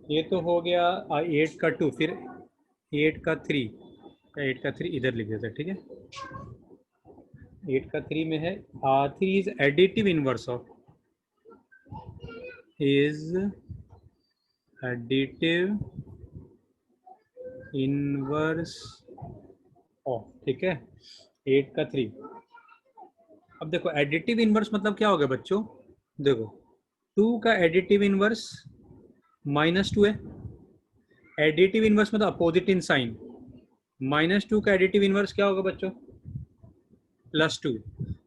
ये तो हो गया 8 का 2, फिर 8 का 3, 8 का 3 इधर लिख देते हैं, ठीक है। 8 का 3 में है 3 is additive inverse of, is additive inverse of, ठीक है, 8 का 3। अब देखो एडिटिव इनवर्स मतलब क्या हो गया बच्चों, देखो 2 का एडिटिव इनवर्स -2 है। एडिटिव इनवर्स मतलब अपोजिट इन साइन। -2 का एडिटिव इनवर्स क्या होगा बच्चों, +2।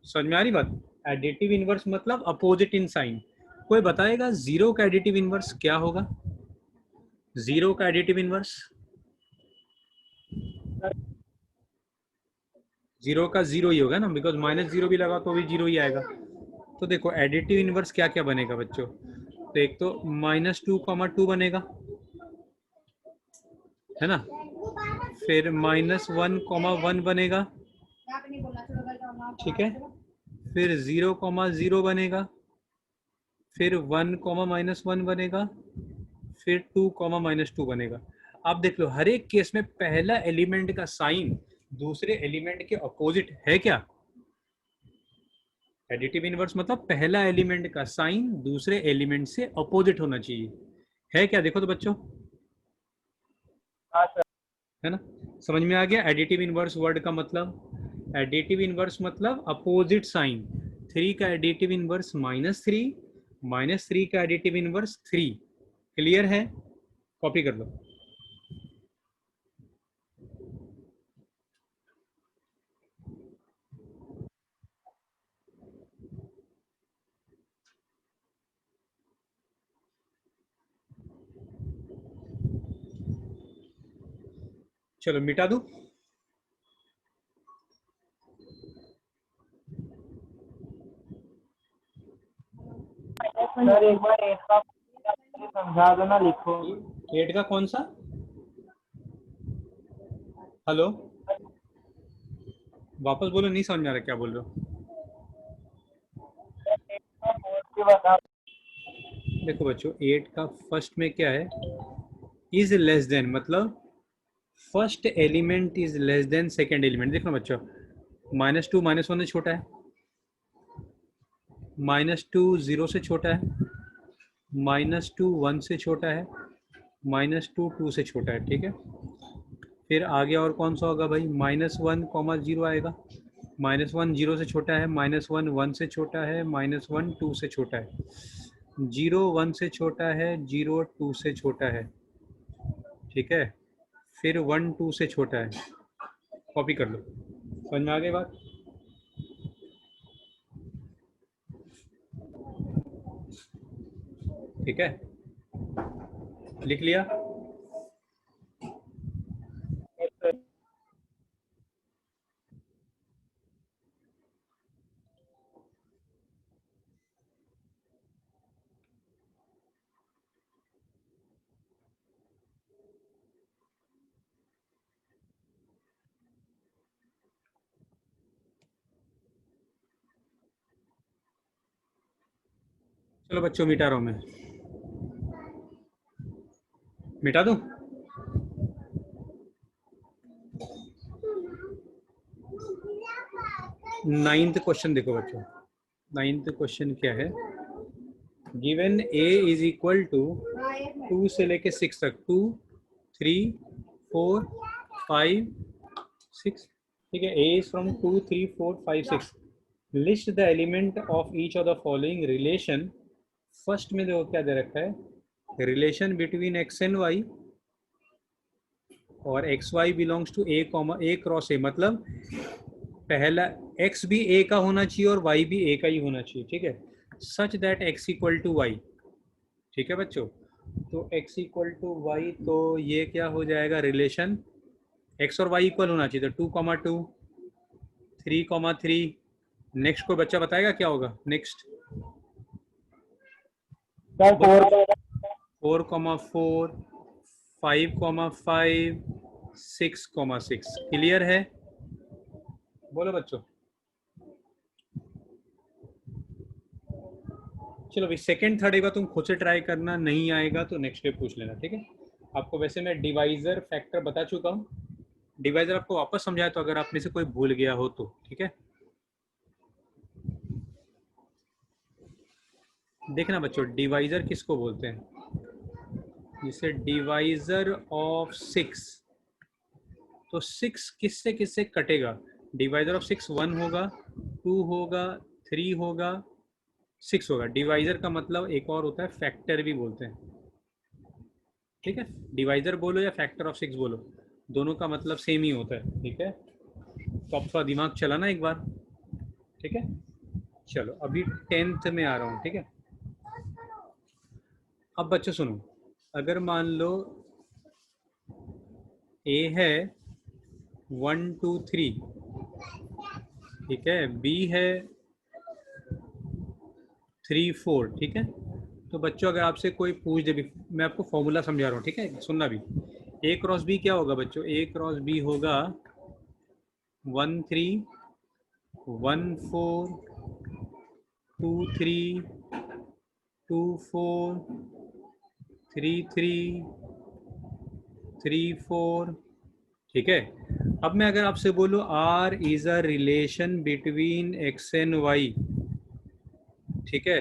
समझ में आ रही बात। एडिटिव इनवर्स मतलब अपोजिट इन साइन। कोई बताएगा 0 का एडिटिव इनवर्स क्या होगा, 0 का एडिटिव इनवर्स, 0 का 0 ही होगा ना, बिकॉज -0 भी लगा तो भी 0 ही आएगा। तो देखो एडिटिव इनवर्स क्या क्या बनेगा बच्चों, तो एक तो -2, 2 बनेगा, है ना, फिर -1, 1 बनेगा, ठीक है, फिर 0, 0 बनेगा, फिर 1, -1 बनेगा, फिर 2, -2 बनेगा। आप देख लो हर एक केस में पहला एलिमेंट का साइन दूसरे एलिमेंट के अपोजिट है क्या। एडिटिव इनवर्स मतलब पहला एलिमेंट का साइन दूसरे एलिमेंट से अपोजिट होना चाहिए, है क्या, देखो तो बच्चों, हाँ सर। है ना। समझ में आ गया एडिटिव इनवर्स वर्ड का मतलब। एडिटिव इनवर्स मतलब अपोजिट साइन। 3 का एडिटिव इनवर्स -3, -3 का एडिटिव इनवर्स 3। क्लियर है, कॉपी कर लो। चलो मिटा दूं। सर एक बार एट का समझा दो ना, लिखो। 8 का कौन सा, हेलो, वापस बोलो, नहीं समझ में आ रहा क्या बोल रहे हो। बता। देखो बच्चों 8 का फर्स्ट में क्या है, इज लेस देन, मतलब first element is less then second element. देखो बच्चों -2 -1 से छोटा है, -2 0 से छोटा है, -2 1 से छोटा है, -2 2 से छोटा है, ठीक है। फिर आगे और कौन सा होगा भाई, -1, 0 आएगा, -1 0 से छोटा है, -1 1 से छोटा है, -1 2 से छोटा है, 0 1 से छोटा है, 0 2 से छोटा है, ठीक है, फिर 1 2 से छोटा है। कॉपी कर लो, समझ में आ गई बात। ठीक है, लिख लिया। चलो बच्चों मिटा रहा हूँ मैं, मिटा दूँ। 9th क्वेश्चन देखो बच्चों, 9th क्वेश्चन क्या है, given a is equal to 2 से लेके 6 तक, 2 3 4 5 6, ठीक है, a is from 2 3 4 5 6, list the element of each of the following relation. First में देखो क्या दे रखा है, relation between x and y, और x y belongs to A comma A cross A, मतलब पहला x भी a का होना चाहिए और y भी a का ही होना चाहिए, ठीक है, such that x equal to y, ठीक है बच्चों। तो x इक्वल टू वाई, तो ये क्या हो जाएगा, रिलेशन x और y इक्वल होना चाहिए, तो 2, 2 3, 3। नेक्स्ट कोई बच्चा बताएगा क्या होगा नेक्स्ट, सर बोलो। 4। 4, 4 5, 5 6, 6। क्लियर है, बोलो बच्चों। चलो भाई सेकंड थर्ड एक बार तुम खुद से ट्राई करना, नहीं आएगा तो नेक्स्ट डे पूछ लेना, ठीक है। आपको वैसे मैं डिवाइजर फैक्टर बता चुका हूँ, डिवाइजर आपको वापस समझाया तो अगर आप में से कोई भूल गया हो तो, ठीक है। देखना बच्चों, डिवाइजर किसको बोलते हैं, जिसे डिवाइजर ऑफ 6, तो 6 किससे किससे कटेगा, डिवाइजर ऑफ 6 1 होगा, 2 होगा, 3 होगा, 6 होगा। डिवाइजर का मतलब एक और होता है फैक्टर भी बोलते हैं, ठीक है। डिवाइजर बोलो या फैक्टर ऑफ 6 बोलो, दोनों का मतलब सेम ही होता है, ठीक है। तो अब थोड़ा दिमाग चलाना एक बार, ठीक है। चलो अभी 10th में आ रहा हूँ, ठीक है। अब बच्चों सुनो, अगर मान लो ए है 1 2 3, ठीक है, बी है 3 4, ठीक है। तो बच्चों अगर आपसे कोई पूछ दे, मैं आपको फॉर्मूला समझा रहा हूँ, ठीक है, सुनना भी। ए क्रॉस बी क्या होगा बच्चों, ए क्रॉस बी होगा 1 3 1 4 2 3 2 4 3 3 3 4, ठीक है। अब मैं अगर आपसे बोलूँ R is a relation between x and y, ठीक है,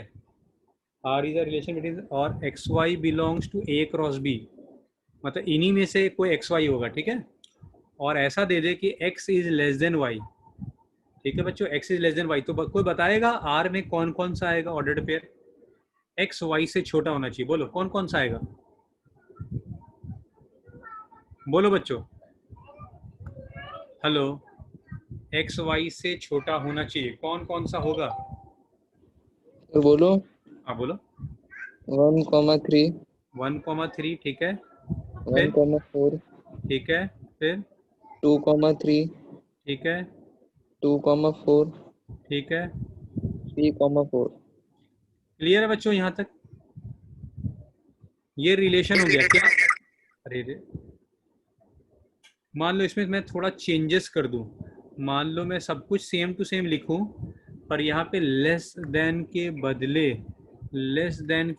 R is a relation between और x y belongs to A cross B, मतलब इन्हीं में से कोई एक्स वाई होगा, ठीक है। और ऐसा दे दे कि x is less than y, ठीक है बच्चों, x is less than y, तो कोई बताएगा आर में कौन कौन सा आएगा ऑर्डर्ड पेयर, एक्स वाई से छोटा होना चाहिए, बोलो कौन कौन सा आएगा, बोलो बच्चों, हेलो, एक्स वाई से छोटा होना चाहिए, कौन कौन सा होगा, तो बोलो हाँ बोलो। 1,3 1,3, ठीक है, फिर 1,4 ठीक है, फिर 2,3 ठीक है, 2,4 ठीक है, 3,4। क्लियर है बच्चों यहाँ तक, ये रिलेशन हो गया क्या, अरे रे, मान लो इसमें मैं थोड़ा चेंजेस कर दूं, मान लो मैं सब कुछ सेम टू सेम लिखूं, पर यहाँ पे लेस देन के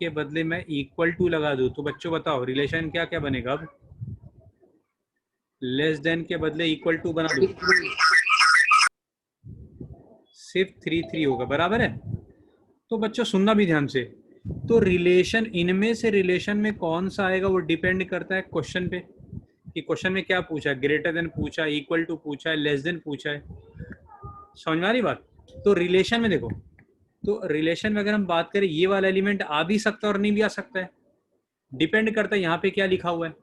बदले मैं इक्वल टू लगा दूं, तो बच्चों बताओ रिलेशन क्या क्या बनेगा अब, लेस देन के बदले इक्वल टू बना दो, सिर्फ 3 3 होगा, बराबर है। तो बच्चों सुनना भी ध्यान से, तो रिलेशन, इनमें से रिलेशन में कौन सा आएगा वो डिपेंड करता है क्वेश्चन पे, कि क्वेश्चन में क्या पूछा है, ग्रेटर देन पूछा है, इक्वल टू पूछा है, लेस देन पूछा है, समझ में आ रही बात। तो रिलेशन में देखो, तो रिलेशन में अगर हम बात करें, ये वाला एलिमेंट आ भी सकता है और नहीं भी आ सकता है, डिपेंड करता है यहाँ पे क्या लिखा हुआ है।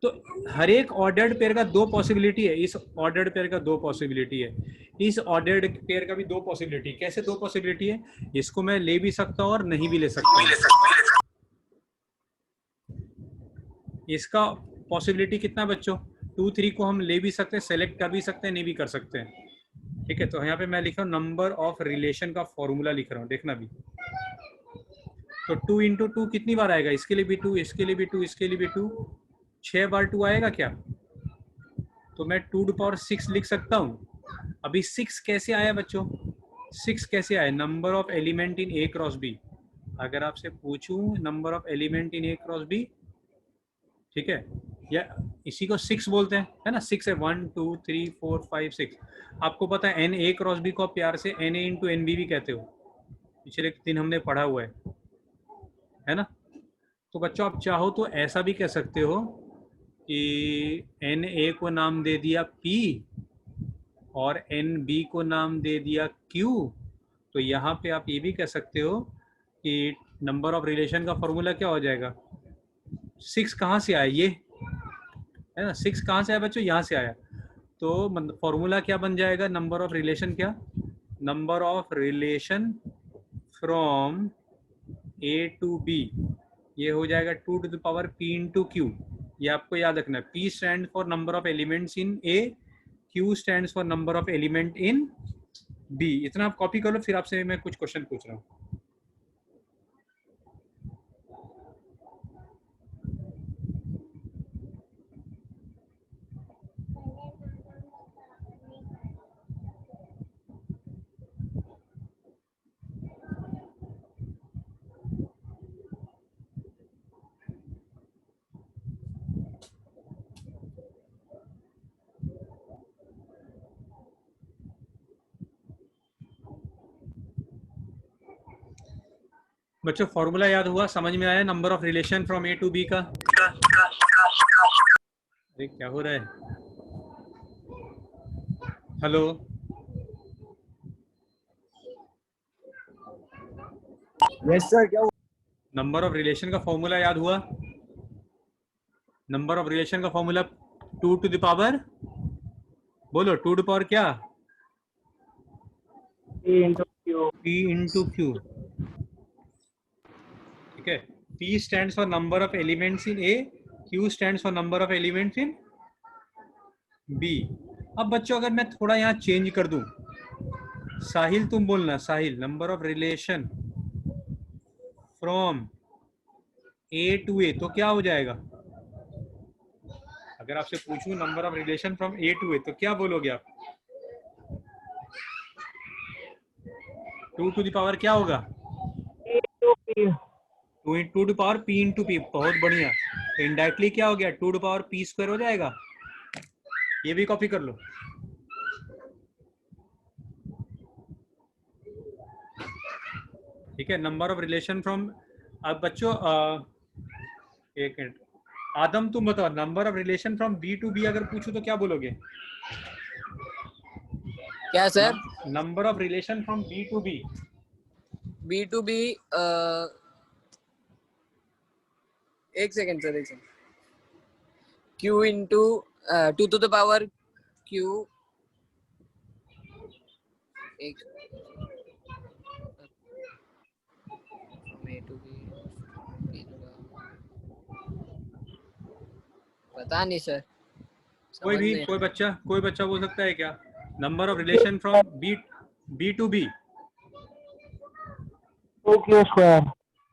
तो हर एक ऑर्डर्ड पेयर का दो पॉसिबिलिटी है, इस ऑर्डर्ड पेयर का दो पॉसिबिलिटी है, इस ऑर्डर्ड पेयर का भी दो पॉसिबिलिटी, कैसे दो पॉसिबिलिटी है, इसको मैं ले भी सकता हूँ और नहीं भी ले सकता हूँ। इसका पॉसिबिलिटी कितना बच्चों, 2 3 को हम ले भी सकते हैं, सेलेक्ट कर भी सकते हैं, नहीं भी कर सकते हैं, ठीक है। तो यहाँ पे मैं लिख रहा हूँ नंबर ऑफ रिलेशन का फॉर्मूला लिख रहा हूँ, देखना भी। तो 2 इंटू 2 कितनी बार आएगा, इसके लिए भी 2, इसके लिए भी 2, इसके लिए भी 2, 6 बार 2 आएगा क्या, तो मैं 2⁶ लिख सकता हूँ। अभी 6 कैसे आया बच्चों, 6 कैसे आया, number of element in A cross B, अगर आपसे पूछूं number of element in A cross B, ठीक है, या इसी को 6 बोलते हैं, है ना, 6 है, 1 2 3 4 5 6, आपको पता है एन ए क्रॉस बी को प्यार से n A into n B भी कहते हो, पिछले दिन हमने पढ़ा हुआ है ना। तो बच्चों आप चाहो तो ऐसा भी कह सकते हो कि एन ए को नाम दे दिया पी और एन बी को नाम दे दिया क्यू, तो यहाँ पे आप ये भी कह सकते हो कि नंबर ऑफ रिलेशन का फॉर्मूला क्या हो जाएगा, 6 कहाँ से आया, ये है ना, 6 कहाँ से आया बच्चों, यहाँ से आया, तो फॉर्मूला क्या बन जाएगा, नंबर ऑफ रिलेशन, क्या, number of relation from A to B, ये हो जाएगा 2 to the power p into q, ये आपको याद रखना है, p stand for number of elements in a, q stand for number of element in b, इतना आप कॉपी कर लो, फिर आपसे मैं कुछ क्वेश्चन पूछ रहा हूँ। बच्चों फॉर्मूला याद हुआ, समझ में आया number of relation from A to B का? अरे क्या हो रहा है? हेलो, यस सर क्या नंबर ऑफ रिलेशन का फॉर्मूला याद हुआ? नंबर ऑफ रिलेशन का फॉर्मूला 2 टू द पावर, बोलो 2 टू पावर क्या? Into q P into q. ठीक है, P stands for number of elements in A, Q stands for number of elements in B। अब बच्चों अगर मैं थोड़ा यहाँ चेंज कर दूं, साहिल तुम बोलना, Sahil number of relation from A to A, तो क्या हो जाएगा? अगर आपसे पूछूं number of relation from A to A, तो क्या बोलोगे आप? 2 टू द पावर क्या होगा? Into p 2 to power P into P। बहुत बढ़िया। तो इनडायरेक्टली क्या हो गया? 2 टू पावर P स्क्वायर हो जाएगा। ये भी कॉपी कर लो। ठीक है, नंबर ऑफ रिलेशन फ्रॉम, अब बच्चों एक मिनट, आदम तुम बताओ number of relation from B to B अगर पूछूं तो क्या बोलोगे? क्या sir? Number of relation from B to B. B to B, एक सेकेंड सर, एक second. Q into 2 to the power q, एक पता नहीं सर, कोई समझ भी, नहीं। कोई बच्चा बोल सकता है क्या? Number of relation from B to B. 2q square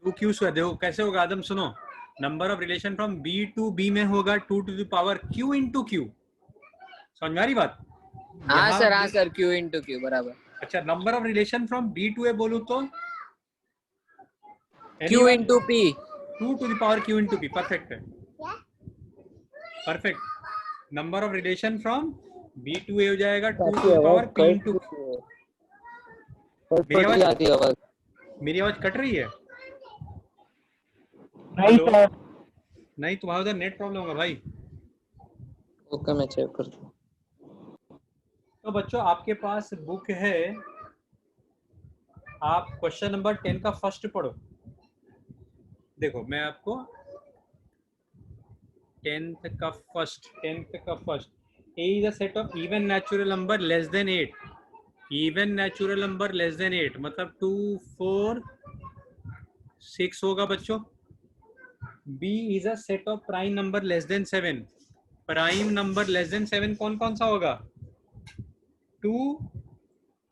2q square. देखो कैसे होगा आदम, सुनो, number of relation from B to B में होगा 2 to the power q into q. समझ में आ रही बात? हाँ सर, क्यू इंटू क्यू बराबर। अच्छा, number of relation from B to A बोलूं तो q into p, 2 to the power q into p. Perfect है, perfect. Number of relation from B to A हो जाएगा 2 to the power p into. मेरी आवाज cut रही है? नहीं सर नहीं, तुम्हारा उधर नेट प्रॉब्लम होगा भाई। ओके मैं चेक करता हूँ। तो बच्चों आपके पास बुक है, आप क्वेश्चन नंबर 10 का फर्स्ट पढ़ो। देखो मैं आपको 10th का first, A is a set of even natural number less than 8। even natural number less than 8 मतलब 2 4 6 होगा बच्चों। B is a set of prime number less than 7। Prime number less than 7 कौन कौन सा होगा? 2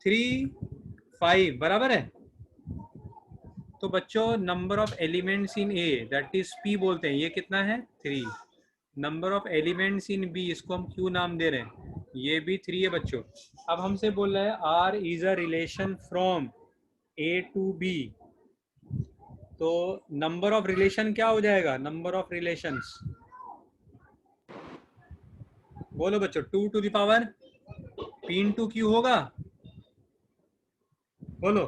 3 5 बराबर है। तो बच्चों number of elements in A that is P बोलते हैं, ये कितना है? 3। Number of elements in B, इसको हम क्यू नाम दे रहे हैं, ये भी 3 है बच्चों। अब हमसे बोल रहा है R is a relation from A to B, तो नंबर ऑफ रिलेशन क्या हो जाएगा? नंबर ऑफ रिलेशंस बोलो बच्चों, 2 to the power P into q होगा, बोलो।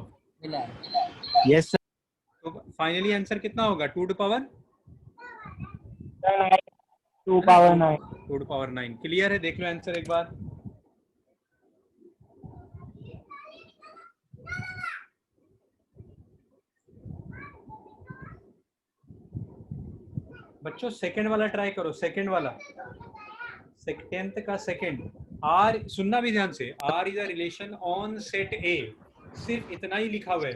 यस सर तो फाइनली आंसर कितना होगा? 2 to power 2 power 9 2 to power 9। Clear है? देख लो आंसर एक बार। बच्चों सेकंड वाला ट्राई करो, सेकंड वाला, 10th का सेकंड। आर, सुनना भी ध्यान से, R is a relation on set A, सिर्फ इतना ही लिखा हुआ है।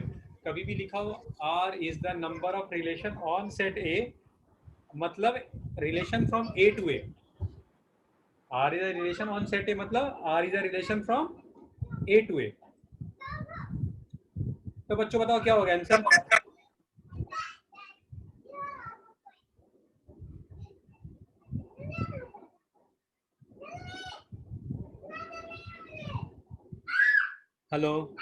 कभी भी लिखा हो R is the number of relation on set A, मतलब relation from A to A. R is a relation on set A मतलब R is a relation from A to A. तो बच्चों बताओ क्या होगा आंसर? Hello,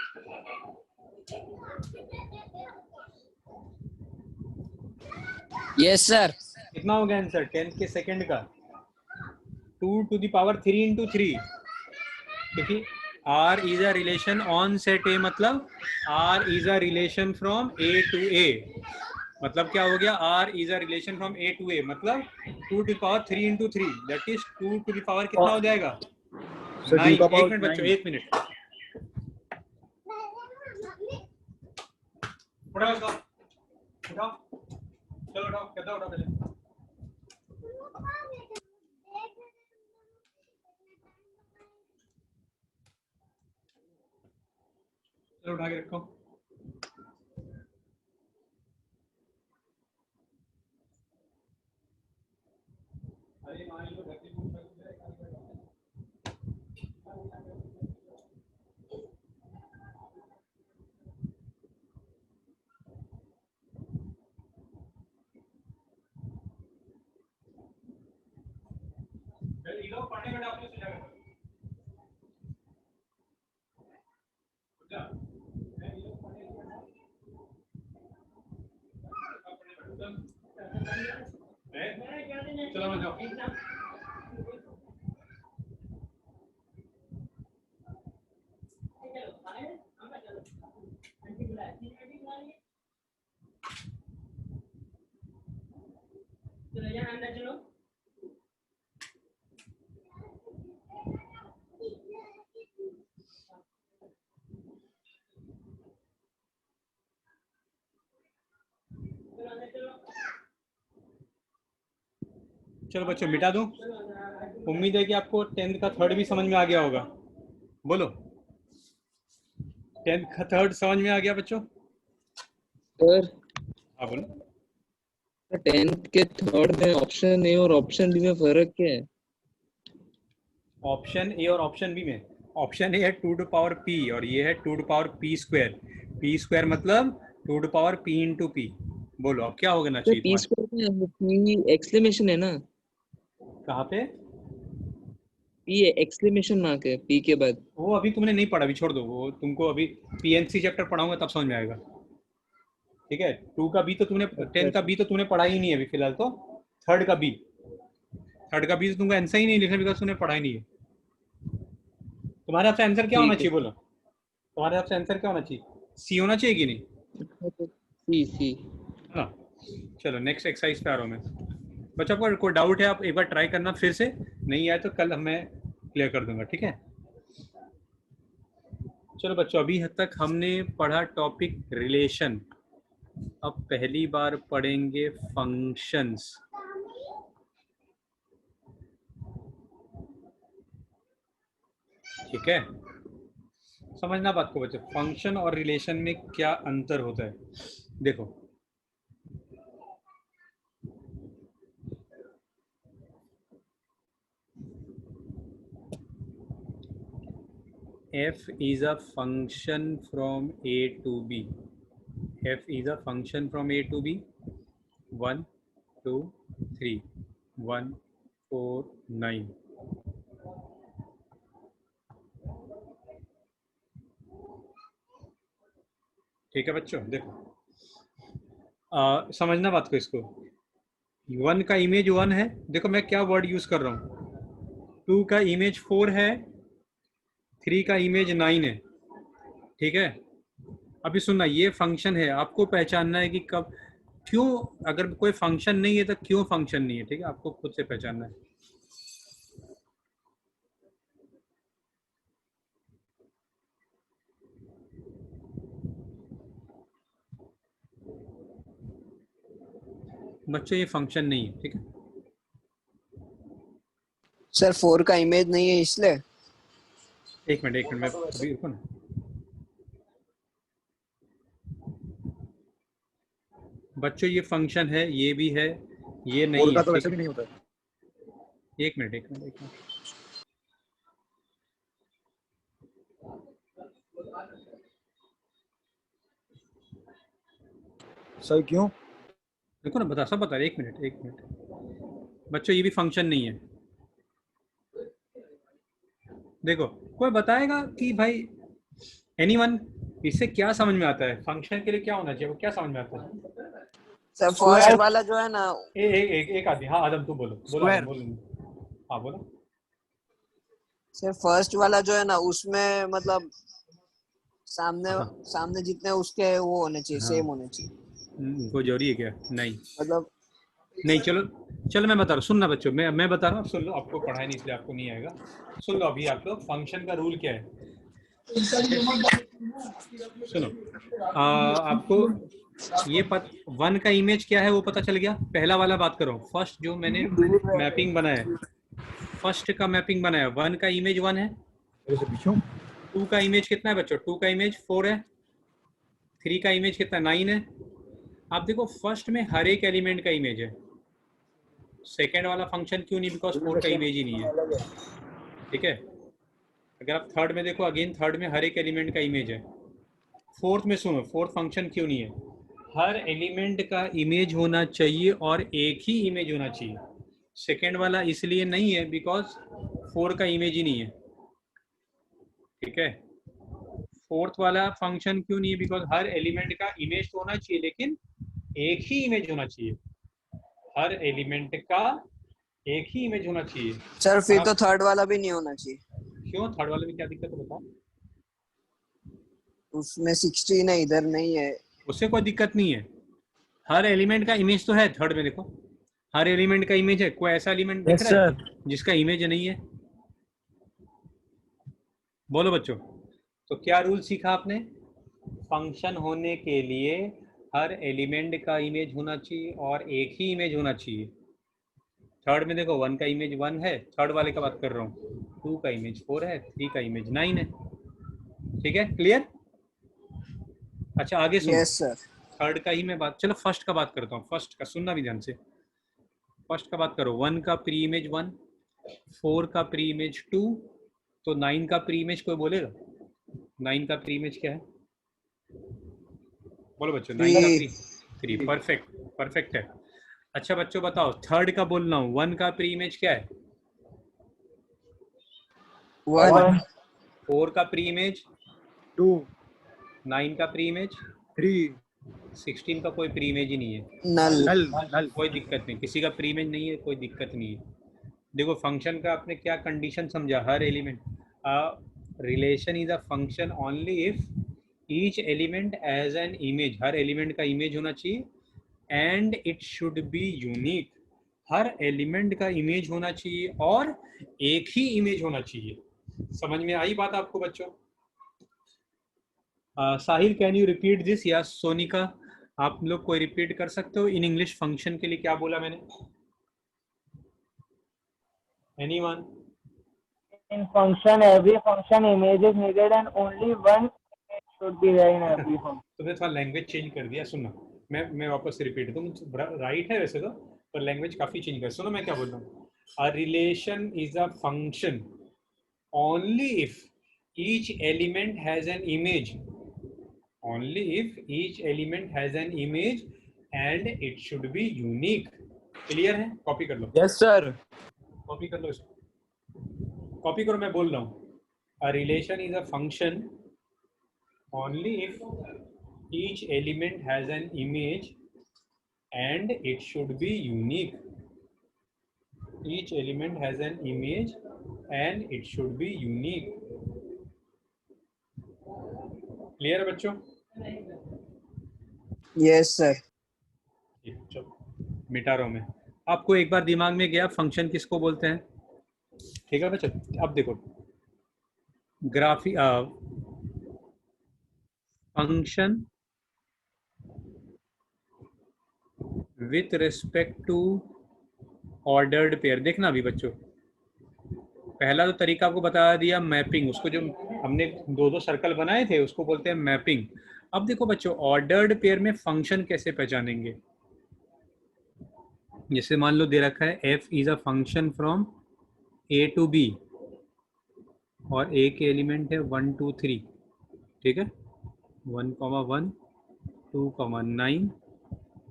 yes sir. कितना हो गया आंसर 10th के सेकंड का? 2 टू द पावर 3 इंटू 3। देखिए R is a relation on set A, मतलब R is a relation from A to A, मतलब क्या हो गया, R is a relation from A to A, मतलब 2 to the power 3 into 3, that is 2 to the power कितना हो जाएगा, 9। एक मिनट बच्चों, एक मिनट, उठाओ उसको, उठाओ, चलो उठाओ, कहता उठाओ पहले, चलो उठा के रखो। अरे मान लो घर की पूछ ये लोग पढ़ने का आपने सुझाव है चलो मैं जाओ। चलो बच्चों मिटा दूं, उम्मीद है कि आपको 10th का थर्ड भी समझ में आ गया होगा, बोलो 10th का थर्ड समझ में आ गया बच्चों? सर हाँ बोलो। 10th के थर्ड में ऑप्शन ए और ऑप्शन बी में फर्क क्या है? ऑप्शन ए और ऑप्शन बी में, ऑप्शन ए है 2 टू पावर p और ये है 2 to power p square, p square मतलब 2 to power p into p, बोलो अब क्या होगा ना तो चाहिए पी स्क्वायर में पी एक्सक्लेमेशन है ना, कहाँ पे? पी एक्सक्लेमेशन मार्क है पी के बाद। वो अभी तुमने नहीं पढ़ा, अभी छोड़ दो, वो तुमको अभी पीएनसी चैप्टर पढ़ाऊंगा तब समझ में आएगा, ठीक है। 2 का बी तो तुमने 10 का बी तो तुमने पढ़ा ही नहीं है अभी फिलहाल, तो थर्ड का बी तो तुमको आंसर ही नहीं लिखना बिकॉज तुमने पढ़ा ही नहीं है। तुम्हारे आपसे आंसर क्या होना चाहिए, बोलो तुम्हारे आपसे आंसर क्या होना चाहिए, सी होना चाहिए कि नहीं? सी हाँ चलो नेक्स्ट एक्सरसाइज पे आ रहा हूँ मैं। बच्चों को कोई डाउट है आप एक बार ट्राई करना फिर से, नहीं आए तो कल मैं क्लियर कर दूंगा, ठीक है। चलो बच्चों अभी तक हमने पढ़ा टॉपिक रिलेशन, अब पहली बार पढ़ेंगे फंक्शंस। ठीक है, समझना बात को बच्चों, फंक्शन और रिलेशन में क्या अंतर होता है। देखो f is a function from a to b, f is a function from a to b, 1 2 3 1 4 9, ठीक है बच्चों। देखो समझना बात को, इसको 1 का इमेज 1 है, देखो मैं क्या वर्ड यूज कर रहा हूँ, 2 का इमेज 4 है, 3 का इमेज 9 है, ठीक है। अभी सुनना, ये फंक्शन है, आपको पहचानना है कि कब क्यों, अगर कोई फंक्शन नहीं है तो क्यों फंक्शन नहीं है, ठीक है, आपको खुद से पहचानना है। बच्चों ये फंक्शन नहीं है, ठीक है। सर 4 का इमेज नहीं है इसलिए। एक मिनट मैं अभी रुको ना, बच्चों ये फंक्शन है, ये भी है, ये नहीं है, तो वैसे भी नहीं होता है। एक मिनट सर क्यों? देखो ना, बता सब बता रहे, एक मिनट बच्चों ये भी फंक्शन नहीं है। देखो कोई बताएगा कि भाई एनीवन इससे क्या समझ में आता है, फंक्शन के लिए क्या होना चाहिए, वो क्या समझ में आता है? सर फर्स्ट वाला जो है ना, एक आदमी, हाँ आदम तू बोलो, बोलो Square. बोलो, हाँ बोलो। सर फर्स्ट वाला जो है ना उसमें मतलब सामने हाँ सामने जितने उसके वो होने चाहिए, हाँ, सेम होने चाहिए कोई जरूरी है क्या? नहीं मतलब। नहीं, चलो चलो मैं बता रहा हूँ, सुनना बच्चों, मैं बता रहा हूँ, सुन लो, आपको पढ़ाई नहीं इसलिए आपको नहीं आएगा। सुन लो, अभी आप लोग फंक्शन का रूल क्या है, सुनो। आपको ये वन का इमेज क्या है वो पता चल गया। पहला वाला बात करो, फर्स्ट जो मैंने मैपिंग बनाया, फर्स्ट का मैपिंग बनाया, वन का इमेज 1 है, टू का इमेज कितना है बच्चों? टू का इमेज 4 है, थ्री का इमेज कितना? 9 है। आप देखो फर्स्ट में हर एक एलिमेंट का इमेज है, सेकेंड वाला फंक्शन क्यों नहीं? बिकॉज 4 का इमेज ही नहीं है, ठीक है। अगर आप थर्ड में देखो, अगेन थर्ड में हर एक एलिमेंट का इमेज है। फोर्थ में सुनो, फोर्थ फंक्शन क्यों नहीं है? हर एलिमेंट का इमेज होना चाहिए और एक ही इमेज होना चाहिए। सेकेंड वाला इसलिए नहीं है बिकॉज 4 का इमेज ही नहीं है, ठीक है। फोर्थ वाला फंक्शन क्यों नहीं है? बिकॉज हर एलिमेंट का इमेज तो होना चाहिए लेकिन एक ही इमेज होना चाहिए, हर एलिमेंट का एक ही इमेज होना चाहिए। सर और फिर तो आप थर्ड वाला भी नहीं होना चाहिए, क्यों? थर्ड वाले में क्या दिक्कत है बताओ? उसमें 16 है, इधर नहीं है। उससे कोई दिक्कत नहीं है, हर एलिमेंट का इमेज तो है। थर्ड में देखो, हर एलिमेंट का इमेज है। कोई ऐसा एलिमेंट दिख Yes, रहा sir. है जिसका इमेज नहीं है? बोलो बच्चों। तो क्या रूल सीखा आपने? फंक्शन होने के लिए हर एलिमेंट का इमेज होना चाहिए और एक ही इमेज होना चाहिए। थर्ड में देखो, वन का इमेज 1 है, थर्ड वाले का बात कर रहा हूँ, टू का इमेज 4 है, थ्री का इमेज 9 है, ठीक है, क्लियर? अच्छा आगे सुनो, यस सर। थर्ड का ही मैं बात, चलो फर्स्ट का बात करता हूँ। फर्स्ट का सुनना भी ध्यान से, फर्स्ट का बात करो। 1 का प्री इमेज 1, 4 का प्री इमेज 2, तो 9 का प्री इमेज कोई बोलेगा? 9 का प्री इमेज क्या है? बोलो बच्चों, 9 का 3 प्री, 3, परफेक्ट, परफेक्ट है। अच्छा बच्चों बताओ, थर्ड का बोल रहा हूँ, 1 का प्री इमेज क्या है? 1 1, 4 का प्री इमेज, 2, 9 का प्री इमेज, 3. 16 का कोई प्री इमेज ही नहीं है। नल। Null. कोई दिक्कत नहीं, किसी का प्री इमेज नहीं है, कोई दिक्कत नहीं है। देखो फंक्शन का आपने क्या कंडीशन समझा, हर element, relation is a function only if each element has an image, हर एलिमेंट का इमेज होना चाहिए, and it should be unique, हर एलिमेंट का इमेज होना चाहिए और एक ही इमेज होना चाहिए। समझ में आई बात आपको बच्चों? साहिल कैन यू रिपीट दिस, या सोनिका आप लोग कोई रिपीट कर सकते हो इन इंग्लिश? फंक्शन के लिए क्या बोला मैंने? Anyone? In function, every function image is needed and only one image should be there in every function. तो मैं थोड़ा लैंग्वेज चेंज कर दिया, सुनना, मैं वापस से रिपीट दूँ, राइट है वैसे तो, पर लैंग्वेज काफ़ी चेंज कर। सुनो मैं क्या बोल रहा हूँ, a relation is a function only if each element has an image, only if each element has an image and it should be unique। Clear है? कॉपी कर लो, यस सर। कॉपी कर लो इसको, कॉपी करो, मैं बोल रहा हूँ। A relation is a function only if each element has an image and it should be unique, each element has an image and it should be unique। Clear है बच्चों? Yes sir. चलो मिटा रहा हूँ मैं। आपको एक बार दिमाग में गया फंक्शन किसको बोलते हैं, ठीक है बच्चों? अब देखो, ग्राफी function with respect to ordered pair. देखना अभी बच्चों, पहला तो तरीका आपको बता दिया मैपिंग, उसको जो हमने दो दो सर्कल बनाए थे उसको बोलते हैं मैपिंग। अब देखो बच्चों, ऑर्डर्ड पेयर में फंक्शन कैसे पहचानेंगे? जैसे मान लो दे रखा है f is a function from a to b और a के एलिमेंट है 1 2 3, ठीक है, 1,1 2,9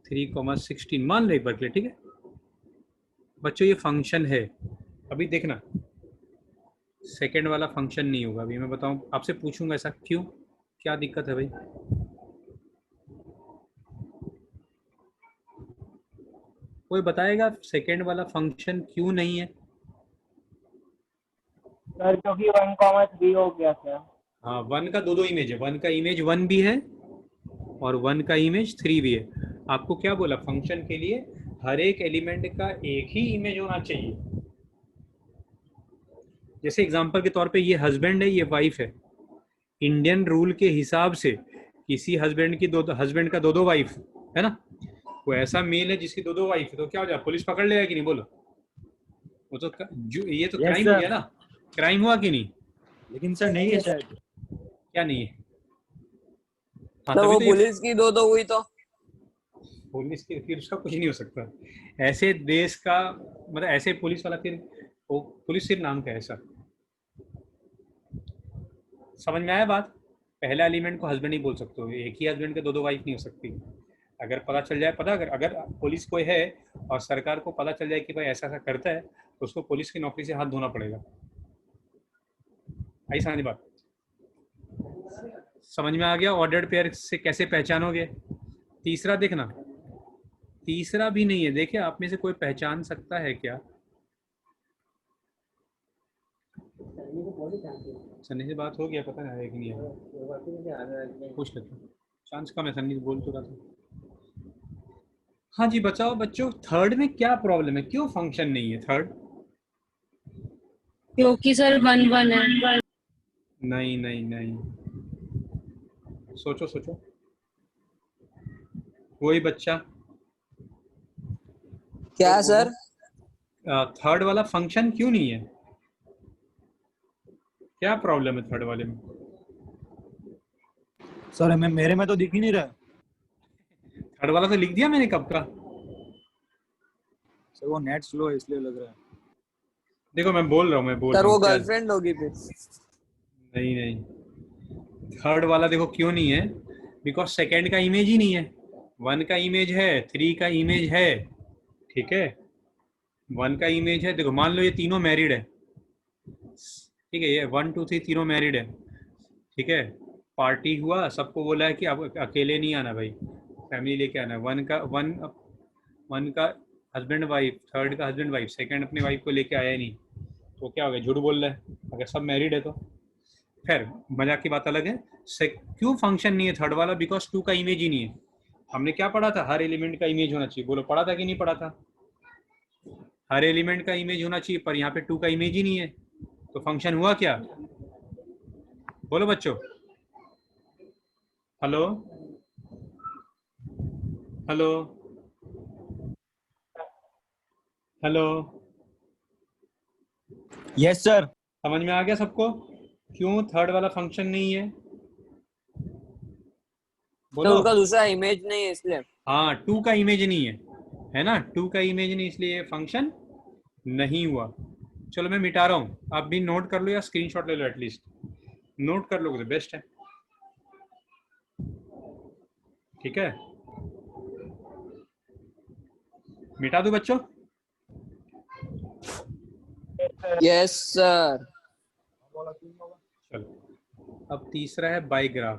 3,16 मान लो एक बार के लिए, ठीक है बच्चों, ये फंक्शन है। अभी देखना सेकेंड वाला फंक्शन नहीं होगा, अभी मैं बताऊं, आपसे पूछूंगा ऐसा क्यों, क्या दिक्कत है भाई? कोई बताएगा सेकेंड वाला फंक्शन क्यों नहीं है? सर क्योंकि 1,3 हो गया सर। हाँ, 1 का दो इमेज है, 1 का इमेज 1 भी है और 1 का इमेज 3 भी है। आपको क्या बोला, फंक्शन के लिए हर एक एलिमेंट का एक ही इमेज होना चाहिए। जैसे एग्जांपल के तौर पे ये हस्बैंड है, ये वाइफ है। इंडियन रूल के हिसाब से किसी हस्बैंड का दो वाइफ है ना, वो ऐसा मेल है जिसकी दो वाइफ है, तो क्या हो जाए, पुलिस पकड़ लेगा कि नहीं, बोलो। वो तो ये तो क्राइम हो गया ना, क्राइम हुआ कि नहीं? लेकिन सर नहीं है शायद। क्या नहीं है? हाँ, तो तभी वो तो ये पुलिस की दो हुई तो पुलिस की, फिर उसका कुछ नहीं हो सकता। ऐसे देश का मतलब ऐसे पुलिस वाला, फिर वो पुलिस सिर्फ नाम का है सर। समझ में आया बात? पहला एलिमेंट को हस्बैंड ही बोल सकते हो, एक ही हस्बैंड के दो वाइफ नहीं हो सकती। अगर पता चल जाए, अगर पुलिस कोई है और सरकार को पता चल जाए कि भाई ऐसा ऐसा करता है, तो उसको पुलिस की नौकरी से हाथ धोना पड़ेगा। आई समझ बात? समझ में आ गया ऑर्डर्ड पेयर से कैसे पहचानोगे? तीसरा देखना, तीसरा भी नहीं है। देखिए, आप में से कोई पहचान सकता है क्या? सन्नी से बात हो गया, पता है कि नहीं है, पूछ लेते हैं। चांस कम है, सन्नी बोल तो रहा था। हाँ जी, बताओ बच्चों, थर्ड में क्या प्रॉब्लम है, क्यों फंक्शन नहीं है थर्ड? क्योंकि सर 1 1 है। नहीं नहीं नहीं, सोचो सोचो, कोई बच्चा क्या सर? थर्ड वाला फंक्शन क्यों नहीं है? क्या प्रॉब्लम है थर्ड वाले में? सर मेरे में तो दिख ही नहीं रहा। थर्ड वाला तो लिख दिया मैंने कब का। सर वो नेट स्लो है इसलिए लग रहा है। देखो मैं बोल रहा हूँ, सर वो गर्लफ्रेंड होगी फिर। नहीं नहीं, थर्ड वाला देखो क्यों नहीं है, बिकॉज सेकेंड का इमेज ही नहीं है। 1 का इमेज है, 3 का इमेज है, ठीक है, 1 का इमेज है। देखो मान लो ये तीनों मैरिड है, ठीक है, ये 1 2 3 तीनों मैरिड है, ठीक है। पार्टी हुआ, सबको बोला है कि अब अकेले नहीं आना भाई, फैमिली लेके आना है। वन का हस्बैंड वाइफ, थर्ड का हस्बैंड वाइफ, सेकंड अपनी वाइफ को लेके आया नहीं, तो क्या हो गया, झूठ बोल रहा है अगर सब मैरिड है तो। खैर, मजाक की बात अलग है। क्यों फंक्शन नहीं है थर्ड वाला? बिकॉज 2 का इमेज ही नहीं है। हमने क्या पढ़ा था, हर एलिमेंट का इमेज होना चाहिए, बोलो पढ़ा था कि नहीं पढ़ा था? हर एलिमेंट का इमेज होना चाहिए, पर यहाँ पे 2 का इमेज ही नहीं है, तो फंक्शन हुआ क्या? बोलो बच्चों, hello hello hello, yes sir. समझ में आ गया सबको क्यों थर्ड वाला फंक्शन नहीं है? तो बोलो। उनका दूसरा इमेज नहीं है इसलिए। हाँ, 2 का इमेज नहीं है ना, 2 का इमेज नहीं, इसलिए फंक्शन नहीं हुआ। चलो मैं मिटा रहा हूँ, आप भी नोट कर लो या स्क्रीनशॉट ले लो, एटलीस्ट नोट कर लोगे तो बेस्ट है, ठीक है। मिटा दो बच्चों। Yes sir. चलो, अब तीसरा है बाय ग्राफ।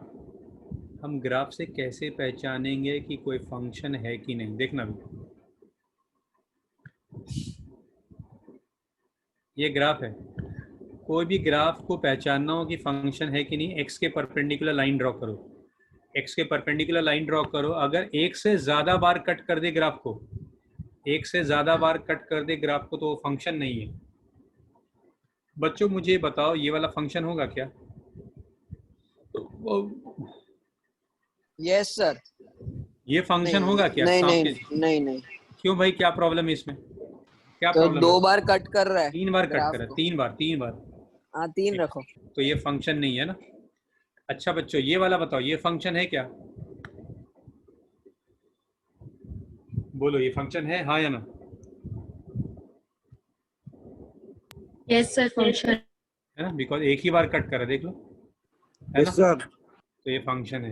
हम ग्राफ से कैसे पहचानेंगे कि कोई फंक्शन है कि नहीं? देखना भी, ये ग्राफ है, कोई भी ग्राफ को पहचानना हो कि फंक्शन है कि नहीं, एक्स के परपेंडिकुलर लाइन ड्रॉ करो, एक्स के परपेंडिकुलर लाइन ड्रॉ करो। अगर एक से ज़्यादा बार कट कर दे ग्राफ को, एक से ज़्यादा बार कट कर दे ग्राफ को, तो वो फंक्शन नहीं है। बच्चों मुझे बताओ, ये वाला फंक्शन होगा क्या? Yes sir. ये फंक्शन होगा क्या? नहीं सांप नहीं के- नहीं नहीं। क्यों भाई, क्या प्रॉब्लम है इसमें? क्या तो प्रॉब्लम 2 है? बार कट कर रहा है। 3 बार कट ग्राफ कर, को। 3 बार। हाँ 3 रखो। तो ये फंक्शन नहीं है ना। अच्छा बच्चों, ये वाला बताओ, ये फंक्शन है क्या? बोलो, ये फंक्शन है, हाँ या ना? यस सर, फंक्शन है ना, बिकॉज एक ही बार कट करा, देख लो, है ना, यस सर। तो ये फंक्शन है।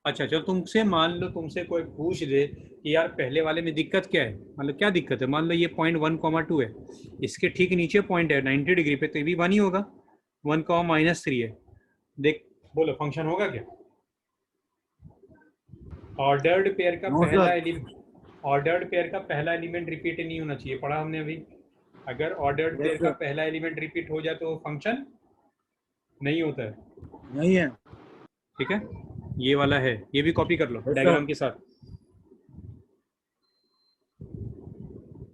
अच्छा चलो, मान लो तुमसे कोई पूछ दे कि यार पहले वाले में दिक्कत क्या है, मतलब क्या दिक्कत है? मान लो ये पॉइंट 1,2 है, इसके ठीक नीचे पॉइंट है 90 डिग्री पे, तो ये भी 1 ही होगा, 1,-3 है। देख, बोलो फंक्शन होगा क्या? ऑर्डर्ड पेयर का No, पहला sir. एलिमेंट, ऑर्डर्ड पेयर का पहला एलिमेंट रिपीट नहीं होना चाहिए, पढ़ा हमने अभी। अगर ऑर्डर्ड पेयर का पहला एलिमेंट रिपीट हो जाए तो फंक्शन नहीं होता है, नहीं है। ठीक है। ये वाला है, ये भी कॉपी कर लो sir. डायग्राम के साथ।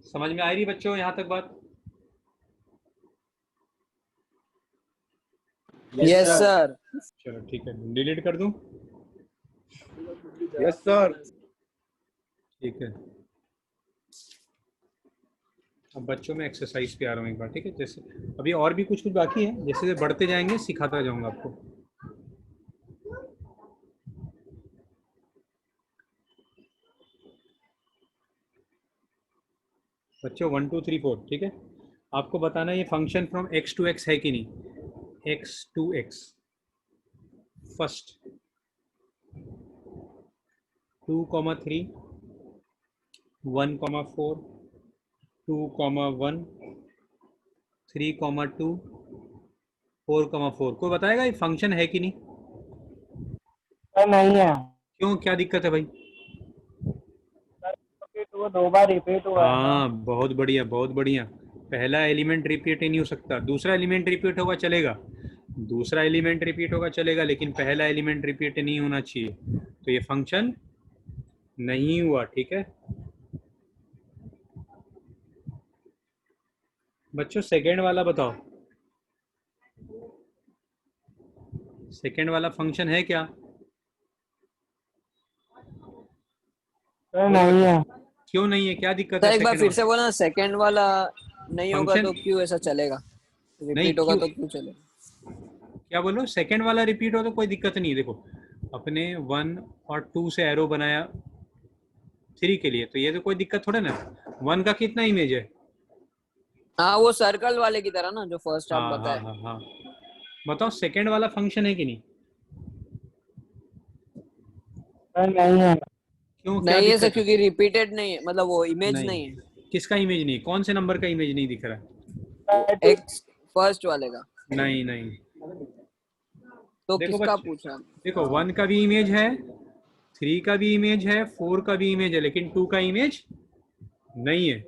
समझ में आ रही बच्चों यहाँ तक बात? Yes, sir. चलो ठीक है, डिलीट कर दूं? Yes sir. ठीक है। अब बच्चों में एक्सरसाइज पे आ रहा हूँ एक बार, ठीक है। जैसे अभी और भी कुछ कुछ बाकी है, जैसे बढ़ते जाएंगे सिखाता जाऊंगा आपको। बच्चों 1 2 3 4, ठीक है। आपको बताना है ये function from x to x है कि नहीं। x to x first 2,3 1,4 2,1 3,2 4,4। कोई बताएगा ये फंक्शन है कि नहीं? सर नहीं है। क्यों, क्या दिक्कत है भाई? वो 2 बार रिपीट हुआ है ना। हाँ बहुत बढ़िया बहुत बढ़िया। पहला एलिमेंट रिपीट ही नहीं हो सकता, दूसरा एलिमेंट रिपीट होगा चलेगा, दूसरा एलिमेंट रिपीट होगा चलेगा, लेकिन पहला एलिमेंट रिपीट नहीं होना चाहिए। तो ये फंक्शन नहीं हुआ, ठीक है। बच्चों सेकेंड वाला बताओ, सेकेंड वाला फंक्शन है क्या? सर नहीं है। क्यों नहीं है, क्या दिक्कत सर है? एक बार सेकेंड फिर से वाला बोला, सेकंड वाला नहीं होगा फंक्शन तो क्यों ऐसा चलेगा? नहीं, रिपीट होगा क्यों? तो क्यों चलेगा? क्या बोलो? सेकेंड वाला रिपीट हो तो कोई दिक्कत नहीं है। देखो अपने 1 और 2 से एरो बनाया 3 के लिए, तो ये तो कोई दिक्कत थोड़ा ना। 1 का कितना इमेज है? हाँ, वो सर्कल वाले की तरह ना, जो फर्स्ट आप हाँ हाँ बताए। हाँ हाँ। बताओ सेकेंड वाला फंक्शन है कि नहीं? सर नहीं है। क्यों, क्या नहीं है सर, दिक्कत है? क्योंकि रिपीटेड नहीं है, मतलब वो इमेज नहीं, नहीं है। किसका इमेज नहीं? कौन से नंबर का इमेज नहीं दिख रहा है? सर एक फर्स्ट वाले का। नहीं नहीं। तो देखो किसका बच्चे, पूछा? देखो 1 का भी इमेज है, 3 का भी इमेज है, 4 का भी इमेज है, लेकिन 2 का इमेज नहीं है।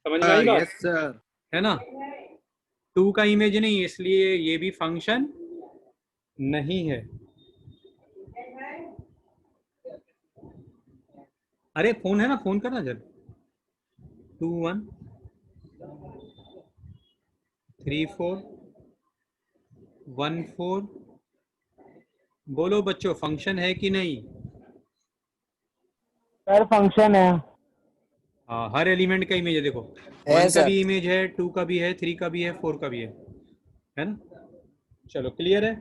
समझ में आई बात? Yes sir. है ना? 2 का इमेज नहीं है, इसलिए ये भी फंक्शन नहीं है। अरे फोन है ना, फोन करना जब 2 1 3 4 1 4। बोलो बच्चों, फंक्शन है कि नहीं? सर फंक्शन है। हाँ, हर एलिमेंट का इमेज है। देखो है 1 का सर। भी इमेज है, 2 का भी है, 3 का भी है, 4 का भी है ना? चलो क्लियर है।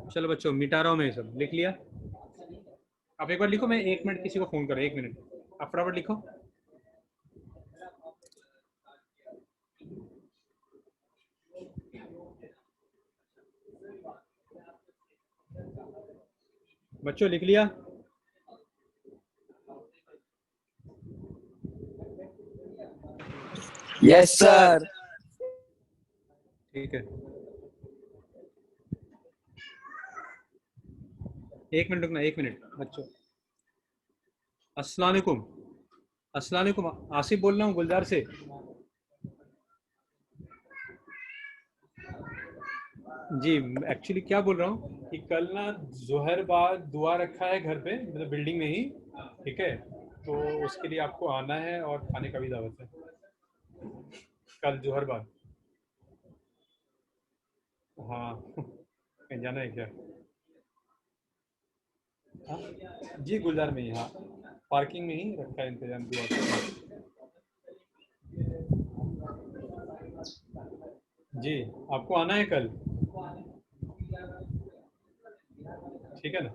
चलो बच्चों मिटा रहा हूँ मैं, ये सब लिख लिया। आप एक बार लिखो, मैं 1 मिनट किसी को फोन करो, 1 मिनट आप फटाफट लिखो। बच्चों लिख लिया? Yes sir. ठीक है, 1 मिनट रुकना, 1 मिनट बच्चों। अस्सलाम वालेकुम, अस्सलाम वालेकुम, आसिफ बोल रहा हूँ गुलजार से। जी एक्चुअली क्या बोल रहा हूँ कि कल ना जोहर बाद दुआ रखा है घर पे, मतलब बिल्डिंग में ही, ठीक है। तो उसके लिए आपको आना है और खाने का भी दावत है कल जोहर बाद। हाँ कहीं जाना है क्या? हाँ? जी गुलजार में ही, हाँ पार्किंग में ही रखा है इंतजाम दुआ का। जी आपको आना है कल, ठीक है ना?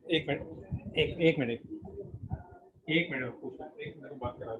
1 मिनट, एक मिनट, 1 मिनट पूछो, 1 मिनट बात करा।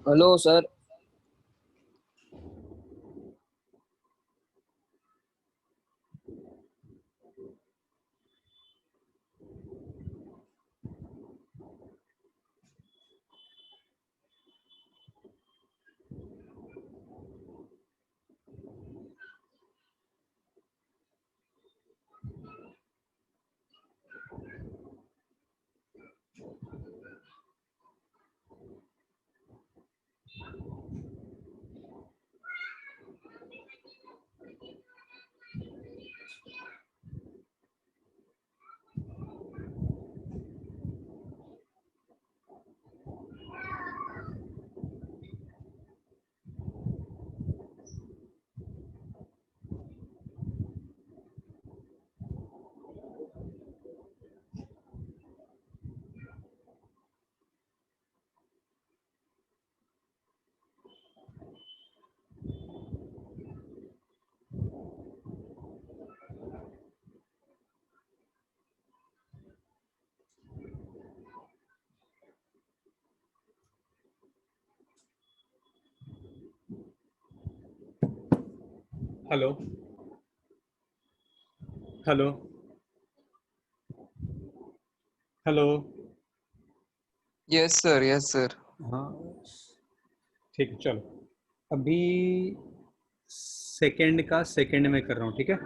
Hello sir. Hello hello hello. Yes sir, yes sir. हाँ ठीक है, चलो अभी सेकंड का सेकंड में कर रहा हूँ, ठीक है।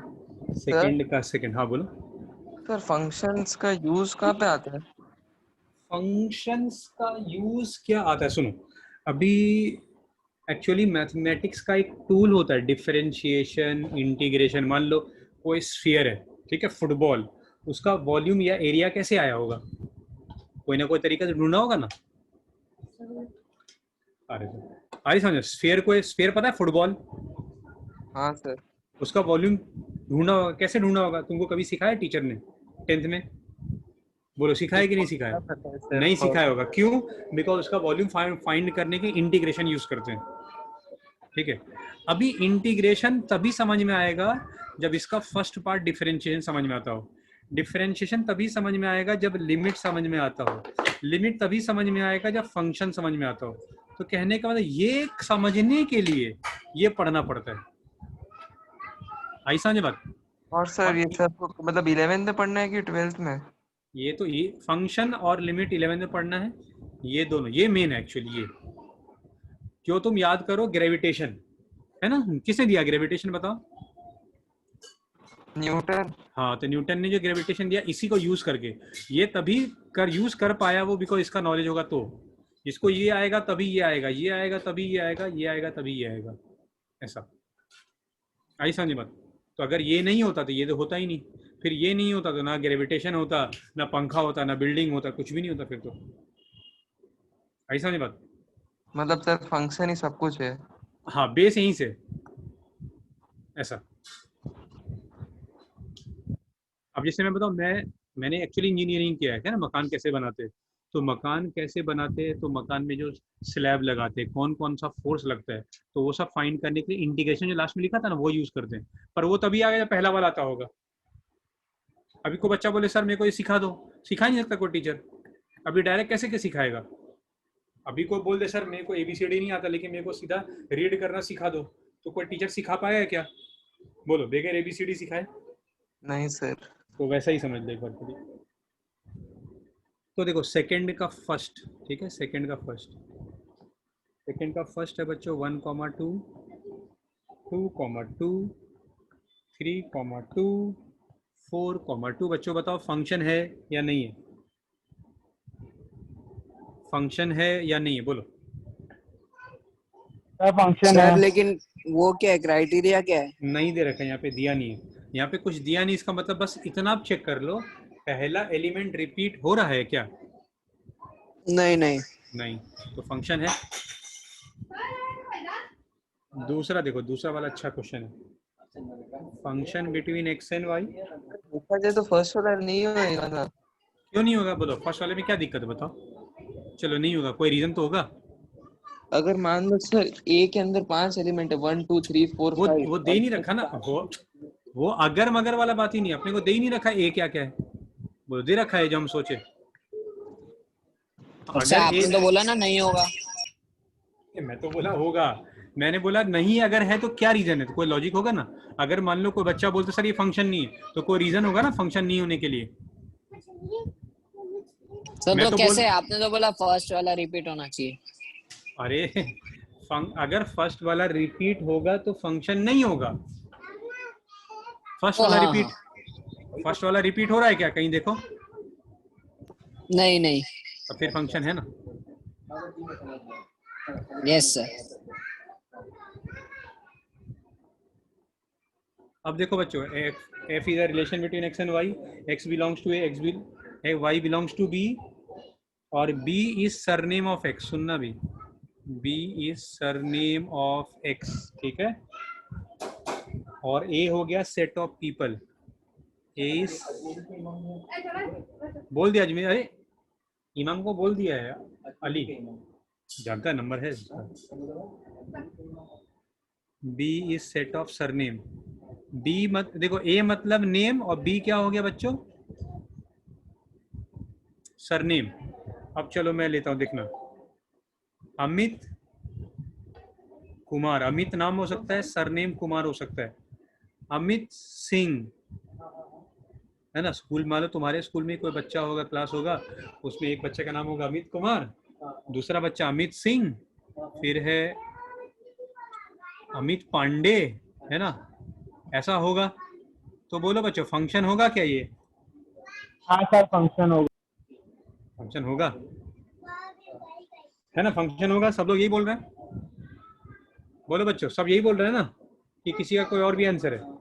सेकंड का सेकंड, हाँ बोलो। सर फंक्शंस का यूज कहाँ पे आता है? फंक्शंस का यूज क्या आता है, सुनो। अभी एक्चुअली मैथमेटिक्स का एक टूल होता है, डिफरेंशिएशन, इंटीग्रेशन। मान लो कोई स्फीयर है, ठीक है, फुटबॉल, उसका वॉल्यूम या एरिया कैसे आया होगा, कोई ना कोई तरीका से ढूंढना होगा ना। अरे अरे समझो, स्फीयर को, स्फीयर पता है, फुटबॉल, हाँ सर। उसका वॉल्यूम ढूंढना होगा। कैसे ढूंढना होगा, तुमको कभी सिखाया टीचर ने 10th में? बोलो, सिखाया कि नहीं सिखाया? पता है सर। नहीं सिखाया होगा, क्यों? बिकॉज उसका वॉल्यूम फाइंड करने के इंटीग्रेशन यूज करते हैं, ठीक है। अभी इंटीग्रेशन तभी समझ में आएगा जब इसका फर्स्ट पार्ट डिफरेंशिएशन समझ में आता हो। डिफरेंशिएशन तभी समझ में आएगा जब लिमिट समझ में आता हो। लिमिट तभी समझ में आएगा जब फंक्शन समझ में आता हो। तो कहने का मतलब, ये समझने के लिए ये पढ़ना पड़ता है। आई समझ बात? और सर ये सब मतलब 11th में पढ़ना है कि 12th में? ये तो ये फंक्शन और लिमिट 11 में पढ़ना है, ये दोनों, ये मेन है एक्चुअली। ये क्यों, तुम याद करो, ग्रेविटेशन है ना, किसने दिया ग्रेविटेशन बताओ? न्यूटन। हाँ, तो न्यूटन ने जो ग्रेविटेशन दिया, इसी को यूज करके ये तभी यूज कर पाया वो, बिकॉज इसका नॉलेज होगा। तो इसको ये आएगा तभी ये आएगा, ये आएगा तभी ये आएगा, ये आएगा तभी ये आएगा, ऐसा। आई समझ बात? तो अगर ये नहीं होता तो ये तो होता ही नहीं। फिर ये नहीं होता तो ना ग्रेविटेशन होता, ना पंखा होता, ना बिल्डिंग होता, कुछ भी नहीं होता फिर तो। आई समझ बात? मतलब सर फंक्शन ही सब कुछ है। हाँ, बेस यहीं से, ऐसा। अब जैसे मैं बताऊँ, मैंने एक्चुअली इंजीनियरिंग किया है क्या ना, मकान कैसे बनाते हैं। तो मकान कैसे बनाते हैं, तो मकान में जो स्लैब लगाते हैं, कौन कौन सा फोर्स लगता है, तो वो सब फाइंड करने के लिए इंटीग्रेशन जो लास्ट में लिखा था ना, वो यूज करते हैं। पर वो तभी आएगा जब पहला वाला आता होगा। अभी कोई बच्चा बोले सर मेरे को ये सिखा दो, सिखा नहीं सकता कोई टीचर। अभी डायरेक्ट कैसे के सिखाएगा? अभी कोई बोल दे सर मेरे को ABCD नहीं आता, लेकिन मेरे को सीधा रीड करना सिखा दो, तो कोई टीचर सिखा पाएगा क्या? बोलो, बगैर ABCD सिखाए? नहीं सर। तो वैसा ही समझ लो एक बार पूरी। तो देखो, सेकंड का फर्स्ट, ठीक है, सेकंड का फर्स्ट है बच्चों 1,2, 2,2, 3,2, 4,2। बच्चों बताओ, फंक्शन है या नहीं है? फंक्शन है या नहीं है, बोलो। फंक्शन सर है। लेकिन वो क्या है, क्राइटेरिया क्या है? नहीं दे रखा है यहाँ पे, दिया नहीं है। यहाँ पे कुछ दिया नहीं, इसका मतलब बस इतना आप चेक कर लो, पहला एलिमेंट रिपीट हो रहा है क्या? नहीं नहीं। नहीं, तो फंक्शन है। दूसरा देखो, दूसरा वाला अच्छा क्वेश्चन है, function between x and y। देखा जाए तो फर्स्ट वाला नहीं होगा ना। क्यों नहीं होगा, बोलो, फर्स्ट वाले में क्या दिक्कत है बताओ? चलो नहीं होगा, कोई रीजन तो होगा। अगर मान लो सर ए के अंदर 5 एलिमेंट है, 1 2 3 4 5। वो दे ही नहीं रखा ना, वो अगर मगर वाला बात ही नहीं, अपने को दे ही नहीं रखा ए क्या क्या है, वो दे रखा है जो हम सोचे। अच्छा, आपने तो बोला ना नहीं होगा। मैं तो बोला होगा, मैंने बोला नहीं अगर है तो क्या रीजन है, तो कोई लॉजिक होगा ना। अगर मान लो कोई बच्चा बोलते सर ये फंक्शन नहीं है, तो कोई रीजन होगा ना फंक्शन नहीं होने के लिए। सर मैं तो तो कैसे, आपने तो बोला फर्स्ट वाला रिपीट होना चाहिए। अरे अगर फर्स्ट वाला रिपीट होगा तो फंक्शन नहीं होगा। फर्स्ट वाला हाँ, रिपीट, फर्स्ट वाला रिपीट हो रहा है क्या कहीं देखो, नहीं नहीं। तो फिर फंक्शन है ना। Yes sir. अब देखो बच्चों, f is a relation between x and y, x belongs to a, y belongs to b, और b is surname of x। सुनना भी, b is surname of x, ठीक है। और a हो गया set of people, a is, बोल दिया अजमेर, अरे इमाम को बोल दिया है, अली जानता है नंबर है। b is set of surname, b मत देखो, a मतलब नेम और b क्या हो गया बच्चों, सरनेम। अब चलो मैं लेता हूं, देखना, अमित कुमार, अमित नाम हो सकता है, सरनेम कुमार हो सकता है। अमित सिंह है ना, स्कूल मान लो तुम्हारे स्कूल में कोई बच्चा होगा, क्लास होगा, उसमें एक बच्चे का नाम होगा अमित कुमार, दूसरा बच्चा अमित सिंह, फिर है अमित पांडे, है ना, ऐसा होगा। तो बोलो बच्चों फंक्शन होगा क्या ये? हाँ सर फंक्शन होगा। फंक्शन होगा, है ना, फंक्शन होगा। सब लोग यही बोल रहे हैं, बोलो बच्चों, सब यही बोल रहे हैं ना, कि किसी का कोई और भी आंसर है?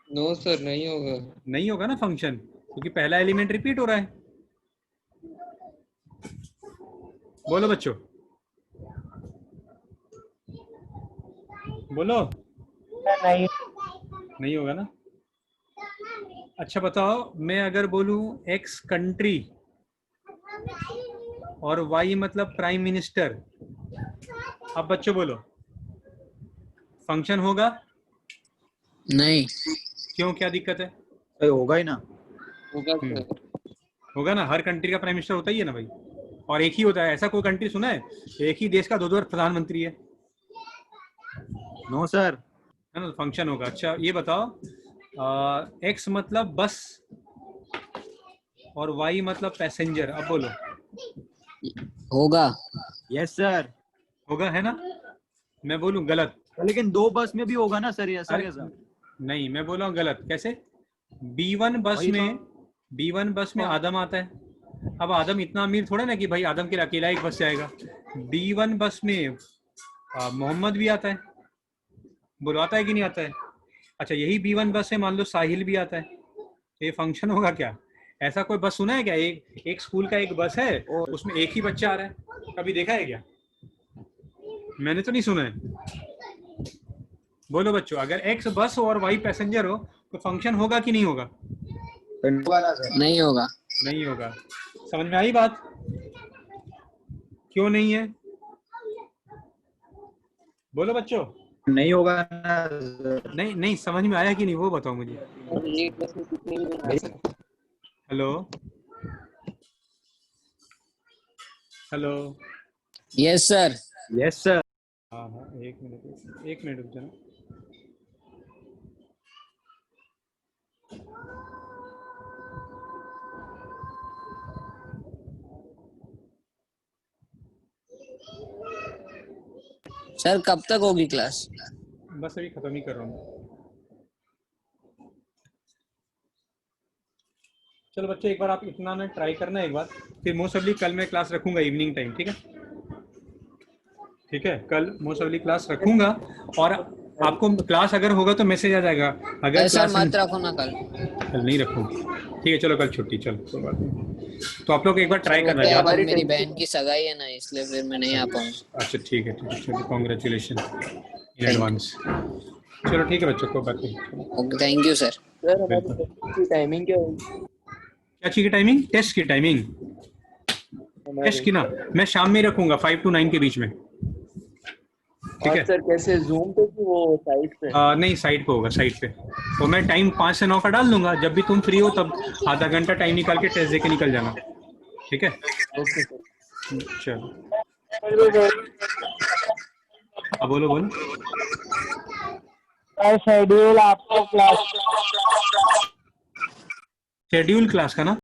नो सर, नहीं होगा। नहीं होगा ना फंक्शन, क्योंकि पहला एलिमेंट रिपीट हो रहा है। बोलो बच्चों, बोलो। नहीं नहीं होगा ना। अच्छा बताओ, मैं अगर बोलूं एक्स कंट्री और वाई मतलब प्राइम मिनिस्टर, अब बच्चों बोलो फंक्शन होगा? नहीं। क्यों, क्या दिक्कत है? भाई होगा ही ना। होगा सर। होगा ना, हर कंट्री का प्राइम मिनिस्टर होता ही है ना भाई, और एक ही होता है। ऐसा कोई कंट्री सुना है एक ही देश का दो प्रधानमंत्री है? No sir. है ना, फंक्शन होगा। अच्छा ये बताओ, एक्स मतलब बस और वाई मतलब पैसेंजर, अब बोलो होगा। Yes sir. होगा, है ना। मैं बोलूं गलत? लेकिन 2 बस में भी होगा ना सर, ये ऐसा अरे कैसा? नहीं, मैं बोला हूँ गलत। कैसे? B1 बस वही तो। में, B1 बस में आदम आता है। अब आदम इतना अमीर थोड़ा ना कि भाई आदम के लिए अकेला एक बस जाएगा। B1 बस में मोहम्मद भी आता है, बोलो आता है कि नहीं आता है? अच्छा यही B1 बस में मान लो साहिल भी आता है, तो ये फंक्शन होगा क्या? ऐसा कोई बस सुना है क्या? एक स्कूल का एक बस है, उसमें एक ही बच्चा आ रहा है, कभी देखा है क्या? मैंने तो नहीं सुना है। बोलो बच्चों, अगर एक्स बस हो और वाई पैसेंजर हो तो फंक्शन होगा कि नहीं होगा? नहीं होगा। नहीं होगा। समझ में आई बात? क्यों नहीं है? बोलो बच्चों। नहीं होगा ना सर। नहीं नहीं, समझ में आया कि नहीं वो बताओ मुझे। Hello hello. Yes sir. Yes sir. हाँ हाँ, एक मिनट रुक जाना। सर कब तक होगी क्लास? बस अभी खत्म ही कर रहा हूँ। चलो बच्चे, एक बार आप इतना ना ट्राई करना एक बार, फिर मोस्टली कल मैं क्लास रखूंगा इवनिंग टाइम, ठीक है? ठीक है, कल मोस्टली क्लास रखूंगा, और आपको क्लास अगर होगा तो मैसेज आ जाएगा। अगर सर क्लास मत रखो ना कल। कल नहीं रखूंगा, ठीक है चलो कल छुट्टी, चलो कोई बात नहीं। तो आप लोग एक बार ट्राई करना। क्या बात, मेरी बहन की सगाई है ना, इसलिए फिर मैं नहीं आ पाऊंगा। अच्छा ठीक है, चलो कॉन्ग्रेचुलेशन इन एडवांस। चलो ठीक है बच्चों, कोई बात नहीं। Okay, thank you sir. Sir हमारी टाइमिंग क्या होगी? क्या चीज़ की टाइमिंग? टेस्ट की टाइमिंग? टेस्ट की ना मैं शाम में रखूंगा 5 to 9 के बीच में, ठीक है? सर कैसे, जूम पे कि वो साइट पे? नहीं साइट पे होगा, साइट पे। तो मैं टाइम 5 से 9 का डाल दूंगा, जब भी तुम फ्री हो तब आधा घंटा टाइम निकाल के टेस्ट दे के निकल जाना, ठीक है? Okay sir. चलो हाँ बोलो बोलो। शेड्यूल आपको क्लास शेड्यूल क्लास का ना